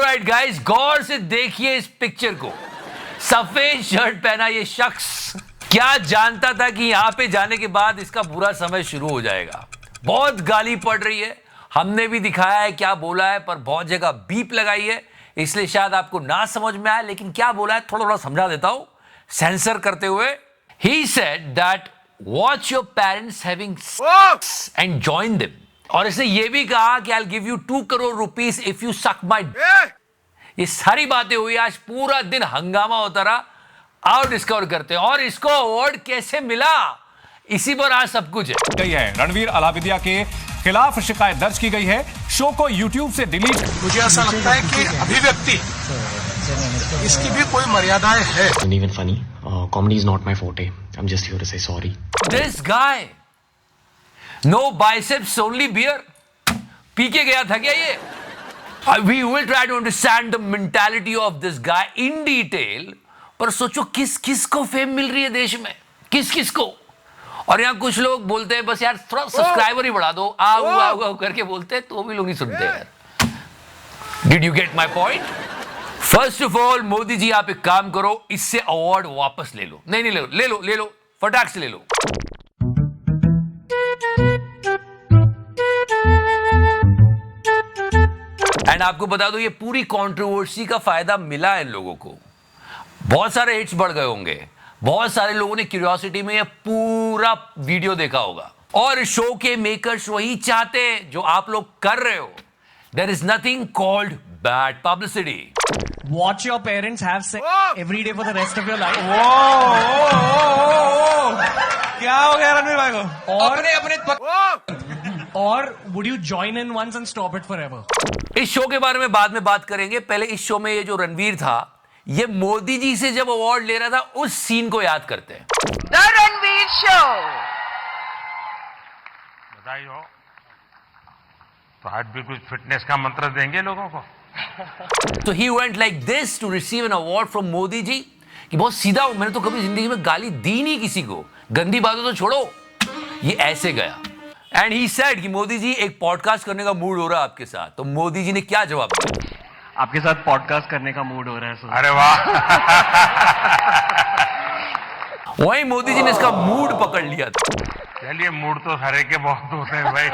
Alright guys, गौर से देखिए इस पिक्चर को। सफेद शर्ट पहना ये शख्स क्या जानता था कि यहां पे जाने के बाद इसका बुरा समय शुरू हो जाएगा। बहुत गाली पड़ रही है, हमने भी दिखाया है क्या बोला है, पर बहुत जगह बीप लगाई है, इसलिए शायद आपको ना समझ में आए, लेकिन क्या बोला है थोड़ा थोड़ा समझा देता हूं सेंसर करते हुए। He said that watch your parents having sex and join them. और इसने ये भी कहा कि I'll give you 2 crore rupees if you suck my dick. ये सारी बातें हुई, आज पूरा दिन हंगामा होता रहा। आओ डिस्कवर करते हैं और इसको अवार्ड कैसे मिला, इसी पर आज सब कुछ है। गई है रणवीर अलाविदिया के खिलाफ शिकायत दर्ज की गई है, शो को YouTube से डिलीट। मुझे ऐसा लगता है कि अभिव्यक्ति इसकी भी कोई मर्यादाएं है। Even funny, comedy is not my forte. I'm just here to say sorry. This guy, no biceps, only beer. P के गया था क्या ये? We will try to understand the mentality of this guy in detail. पर सोचो किस किस को फेम मिल रही है देश में, किस किस को। और यहाँ कुछ लोग बोलते हैं बस यार थोड़ा सब्सक्राइबर ही बढ़ा दो, आओ आओ आओ करके बोलते हैं, तो भी लोग नहीं सुनते यार। Did you get my point? First of all Modi ji आप एक काम करो, इससे अवार्ड वापस ले लो। नहीं ले लो फटाक से ले लो। एंड आपको बता दो ये पूरी कंट्रोवर्सी का फायदा मिला है इन लोगों को, बहुत सारे हिट्स बढ़ गए होंगे, बहुत सारे लोगों ने क्यूरियोसिटी में ये पूरा वीडियो देखा होगा। और शो के मेकर्स वही चाहते हैं जो आप लोग कर रहे हो। There is nothing called bad publicity. Watch your parents have sex every day for the rest of your life. क्या हो गया रणवीर भाई को? और would you join in once and stop it forever? इस शो के बारे में बाद में बात करेंगे, पहले इस शो में ये जो रणवीर था, ये मोदी जी से जब अवार्ड ले रहा था उस सीन को याद करते हैं। The Ranveer show. बधाई हो। तो आज भी कुछ फिटनेस का मंत्र देंगे लोगों को। तो he went like this to receive an award from Modi ji, कि बहुत सीधा हूं, मैंने तो कभी जिंदगी में गाली दी नहीं किसी को, गंदी बातों तो छोड़ो। ये ऐसे गया एंड ही सेड कि मोदी जी एक पॉडकास्ट करने का मूड हो रहा है आपके साथ। तो मोदी जी ने क्या जवाब दिया? आपके साथ पॉडकास्ट करने का मूड हो रहा है सर। अरे वाह। वहीं मोदी जी ने इसका मूड पकड़ लिया था। चलिए मूड तो हरे के बहुत होते हैं भाई।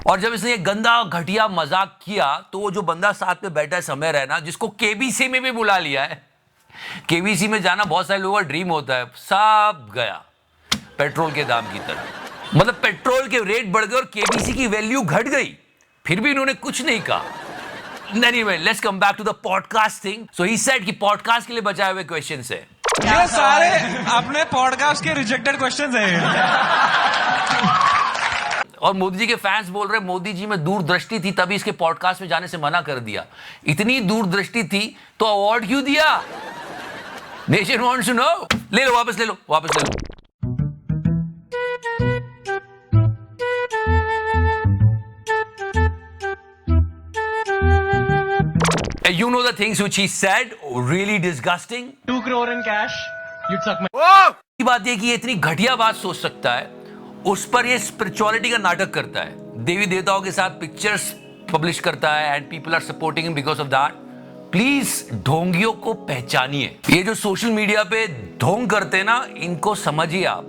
और जब इसने ये गंदा घटिया मजाक किया तो वो जो बंदा साथ में बैठा है समय रैना, जिसको केबीसी में भी बुला लिया है, केबीसी में जाना बहुत सारे लोगों का ड्रीम होता है, सब गया पेट्रोल के दाम की तरह। मतलब पेट्रोल के रेट बढ़ गए और केबीसी की वैल्यू घट गई, फिर भी इन्होंने कुछ नहीं कहा। Anyway, let's come back to the podcast thing. So he said कि पॉडकास्ट के लिए बचाए हुए क्वेश्चंस है। ये सारे अपने पॉडकास्ट के रिजेक्टेड क्वेश्चंस हैं। और मोदी जी के फैंस बोल रहे मोदी जी में दूरदृष्टि थी तभी इसके पॉडकास्ट में जाने से मना कर दिया। इतनी दूरदृष्टि थी तो अवार्ड क्यों दिया? Nation wants to know. ले लो वापस ले लो। You know the things which he said, really disgusting. 2 crore in cash, you'd suck my. की बात ये कि ये इतनी घटिया बात सोच सकता है, उस पर ये स्पिरिचुअलिटी का नाटक करता है, देवी देवताओं के साथ पिक्चर्स पब्लिश करता है and people are supporting him because of that. Please ढोंगियों को पहचानिए। ये जो सोशल मीडिया पे ढोंग करते हैं ना, इनको समझिए आप,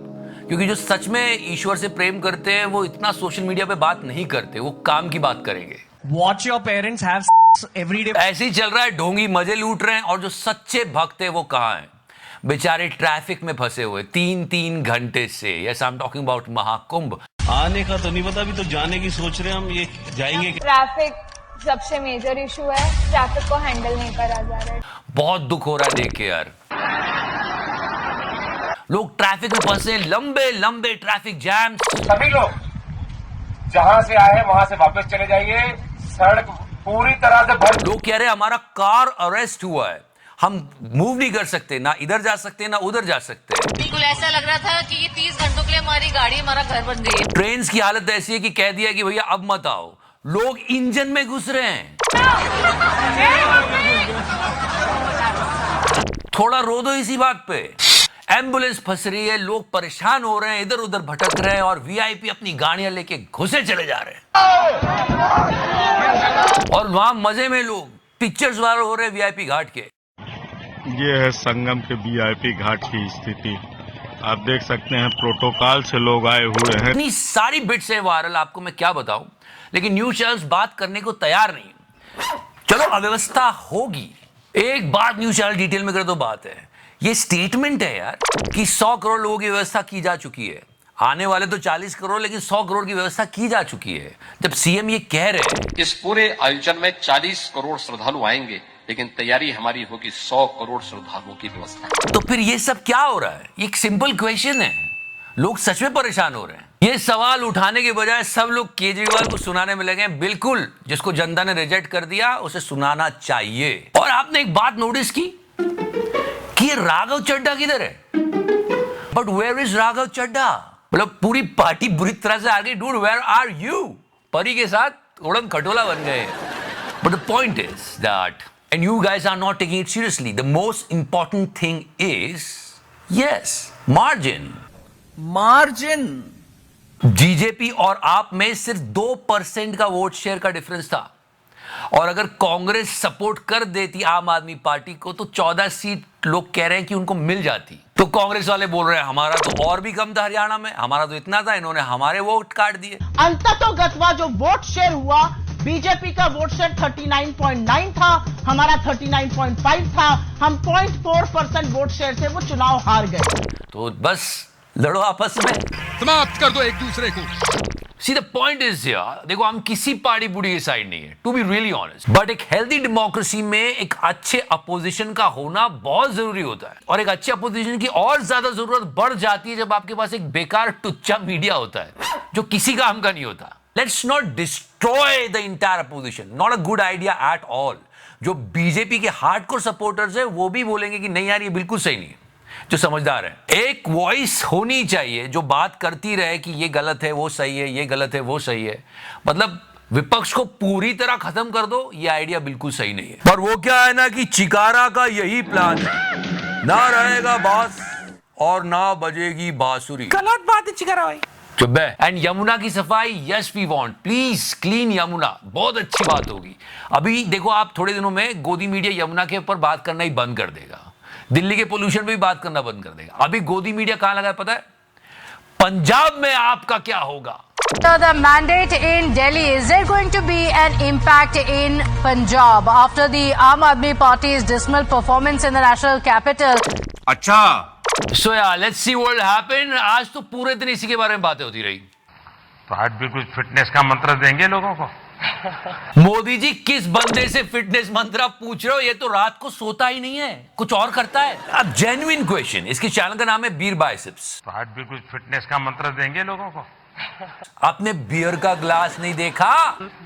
क्योंकि जो सच में ईश्वर से प्रेम करते हैं वो इतना सोशल मीडिया पे बात नहीं करते, वो काम की बात करेंगे। Watch your parents have sex every day. ऐसे ही चल रहा है, ढोंगी मजे लूट रहे हैं और जो सच्चे भक्त है वो कहाँ हैं? बेचारे ट्रैफिक में फंसे हुए 3-3 घंटे से। Yes, I am talking about Mahakumbh. आने का तो नहीं पता, अभी तो जाने की सोच रहे हैं हम, ये जाएंगे। ट्रैफिक सबसे मेजर इशू है, ट्रैफिक को हैंडल नहीं करा जा रहा है। बहुत दुख हो रहा है देख के यार, लोग ट्रैफिक में फंसे, लंबे लंबे ट्रैफिक जैम। सभी लोग जहां से आए वहां से वापस चले जाइए, सड़क पूरी तरह से भर। लोग कह रहे हैं हमारा कार अरेस्ट हुआ है, हम मूव नहीं कर सकते, ना इधर जा सकते ना उधर जा सकते। बिल्कुल ऐसा लग रहा था कि ये 30 घंटों के लिए हमारी गाड़ी हमारा घर बन गई है। ट्रेन की हालत ऐसी है कि कह दिया कि भैया अब मत आओ, लोग इंजन में घुस रहे हैं। थोड़ा रो दो इसी बात पे। एम्बुलेंस फंस रही है, लोग परेशान हो रहे हैं, इधर उधर भटक रहे हैं और वीआईपी अपनी गाड़ियां लेके घुसे चले जा रहे हैं। और वहां मजे में लोग पिक्चर्स वायरल हो रहे वीआईपी घाट के। ये है संगम के वीआईपी घाट की स्थिति। आप देख सकते हैं प्रोटोकॉल से लोग आए हुए हैं। इतनी सारी बिट्स है वायरल, आपको मैं क्या बताऊं, लेकिन न्यूज चैनल्स बात करने को तैयार नहीं। चलो अव्यवस्था होगी, एक बात न्यूज चैनल डिटेल में करे तो बात है, ये स्टेटमेंट है यार कि 100 करोड़ लोगों की व्यवस्था की जा चुकी है, आने वाले तो 40 करोड़, लेकिन 100 करोड़ की व्यवस्था की जा चुकी है। जब सीएम ये कह रहे हैं इस पूरे आयोजन में 40 करोड़ श्रद्धालु आएंगे, लेकिन तैयारी हमारी होगी 100 करोड़ श्रद्धालुओं की व्यवस्था। तो फिर ये सब क्या हो रहा है? ये एक सिंपल क्वेश्चन है, लोग सच में परेशान हो रहे हैं। ये सवाल उठाने के बजाय सब लोग केजरीवाल को सुनाने में लगे हैं। बिल्कुल, जिसको जनता ने रिजेक्ट कर दिया उसे सुनाना चाहिए। और आपने एक बात नोटिस की कि ये राघव चड्ढा किधर है? But where is Raghav Chadha? मतलब पूरी पार्टी बुरी तरह से आ गई। Dude, where are you? परी के साथ उड़न खटोला बन गए। But the point is that and you guys are not taking it seriously. The most important thing is, yes, margin. BJP और आप में सिर्फ 2% का वोट शेयर का डिफरेंस था, और अगर कांग्रेस सपोर्ट कर देती आम आदमी पार्टी को तो 14 सीट लोग कह रहे हैं कि उनको मिल जाती। तो कांग्रेस वाले बोल रहे हैं हमारा तो और भी कम था हरियाणा में, हमारा तो इतना था, इन्होंने हमारे वोट काट दिए। अंततोगत्वा जो वोट शेयर हुआ, बीजेपी का वोट शेयर 39.9 था, हमारा 39.5 था। हम 0.4% वोट शेयर से वो चुनाव हार गए। तो बस लड़ो आपस में, समाप्त कर दो एक दूसरे को। See the point is here, देखो हम किसी पार्टी बुड़ी के साइड नहीं है, to be really honest, but एक हेल्दी डेमोक्रेसी में एक अच्छे अपोजिशन का होना बहुत जरूरी होता है। और एक अच्छे अपोजिशन की और ज्यादा जरूरत बढ़ जाती है जब आपके पास एक बेकार टुच्चा मीडिया होता है जो किसी काम का नहीं होता। Let's not destroy the entire opposition, not a good idea at all. जो बीजेपी के हार्डकोर सपोर्टर्स है वो भी बोलेंगे कि नहीं यार ये बिल्कुल सही नहीं है। जो समझदार है, एक वॉइस होनी चाहिए जो बात करती रहे कि ये गलत है वो सही है, ये गलत है वो सही है। मतलब विपक्ष को पूरी तरह खत्म कर दो, ये आइडिया बिल्कुल सही नहीं है। पर वो क्या है ना कि चिकारा का यही प्लान है, ना रहेगा बांस और ना बजेगी बांसुरी। गलत बात है चिकारा भाई। चुप है। एंड यमुना की सफाई, yes we want, please clean Yamuna, बहुत अच्छी बात होगी। अभी देखो आप थोड़े दिनों में गोदी मीडिया यमुना के ऊपर बात करना ही बंद कर देगा, दिल्ली के पोल्यूशन पे भी बात करना बंद कर देगा। अभी गोदी मीडिया कहां लगा है पता है? पंजाब में आपका क्या होगा? So the mandate in Delhi, is there going to be an impact in Punjab after the Aam Aadmi Party's dismal performance in the national capital? अच्छा, So yeah, let's see what will happen. आज तो पूरे दिन इसी के बारे में बातें होती रही। तो आज भी कुछ फिटनेस का मंत्र देंगे लोगों को। मोदी जी किस बंदे से फिटनेस मंत्र आप पूछ रहे हो? ये तो रात को सोता ही नहीं है, कुछ और करता है। अब जेन्युइन क्वेश्चन, इसके चैनल का नाम है बीर बाइसेप्स। तो आज भी कुछ फिटनेस का मंत्र देंगे लोगों को। आपने बियर का ग्लास नहीं देखा?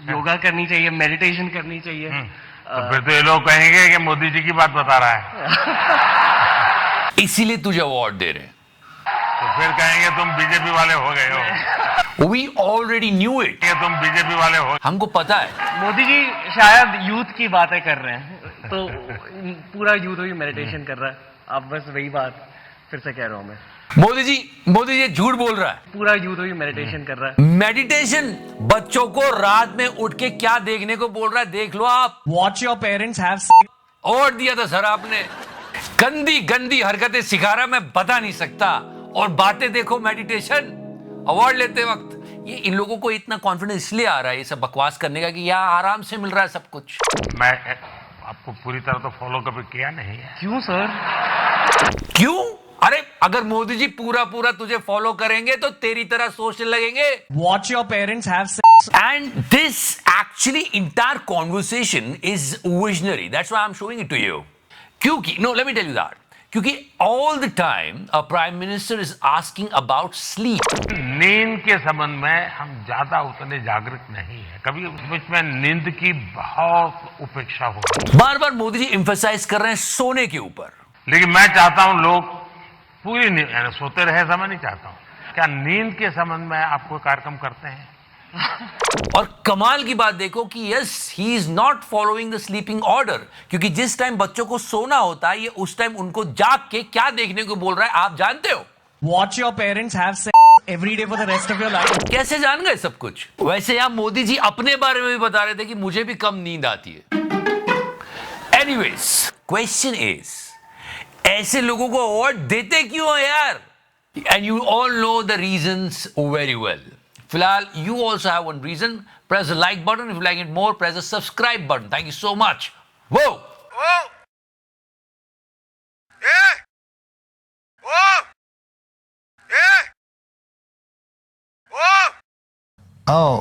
योगा करनी चाहिए, मेडिटेशन करनी चाहिए। तो फिर तो ये लोग कहेंगे कि मोदी जी की बात बता रहा है, इसीलिए तुझे अवार्ड दे रहे हैं। तो फिर कहेंगे तुम बीजेपी वाले हो गए हो। We already knew it. ये तुम बीजेपी वाले हो। हमको पता है। मोदी जी शायद यूथ की बातें कर रहे हैं, तो पूरा यूथ ही मेडिटेशन कर रहा है। आप बस वही बात फिर से कह रहा हूं मैं। मोदी जी ये झूठ बोल रहा है। पूरा यूथ ही मेडिटेशन कर रहा है। मेडिटेशन बच्चों को रात में उठ के क्या देखने को बोल रहा है, देख लो आप। Watch your parents have sex. और दिया था सर आपने। गंदी गंदी हरकतें सिखा रहा, मैं बता नहीं सकता। और बातें देखो मेडिटेशन, अवार्ड लेते वक्त। ये इन लोगों को इतना कॉन्फिडेंस इसलिए आ रहा है ये सब बकवास करने का कि यार आराम से मिल रहा है सब कुछ। मैं आपको पूरी तरह तो फॉलो कभी किया नहीं है। क्यों सर? क्यों? अरे अगर मोदी जी पूरा तुझे फॉलो करेंगे तो तेरी तरह सोचने लगेंगे। Watch your parents have sex. And this actually entire conversation is visionary. That's why I'm showing it to you. क्योंकि no, let me tell you that. क्योंकि all the time a prime minister is asking about sleep. नींद के संबंध में हम ज्यादा उतने जागरूक नहीं है। कभी बीच में नींद की बहुत उपेक्षा हो रही है। बार बार मोदी जी emphasize कर रहे हैं सोने के ऊपर। लेकिन मैं चाहता हूं लोग पूरी नींद सोते रहे, ऐसा मैं नहीं चाहता हूं। क्या नींद के संबंध में आप कोई कार्यक्रम करते हैं? और कमाल की बात देखो कि yes he is not following the sleeping order, क्योंकि जिस टाइम बच्चों को सोना होता है ये उस टाइम उनको जाग के क्या देखने को बोल रहा है आप जानते हो? Watch your parents have sex. every day for the rest of your life. कैसे जान गए सब कुछ? वैसे यहां मोदी जी अपने बारे में भी बता रहे थे कि मुझे भी कम नींद आती है. Anyways, question is, ऐसे लोगों को अवार्ड देते क्यों हैं यार? And you all know the reasons very well. फिलहाल you also have one reason. Press the like button. If you like it more, press the subscribe button. Thank you so much. Whoa! Oh,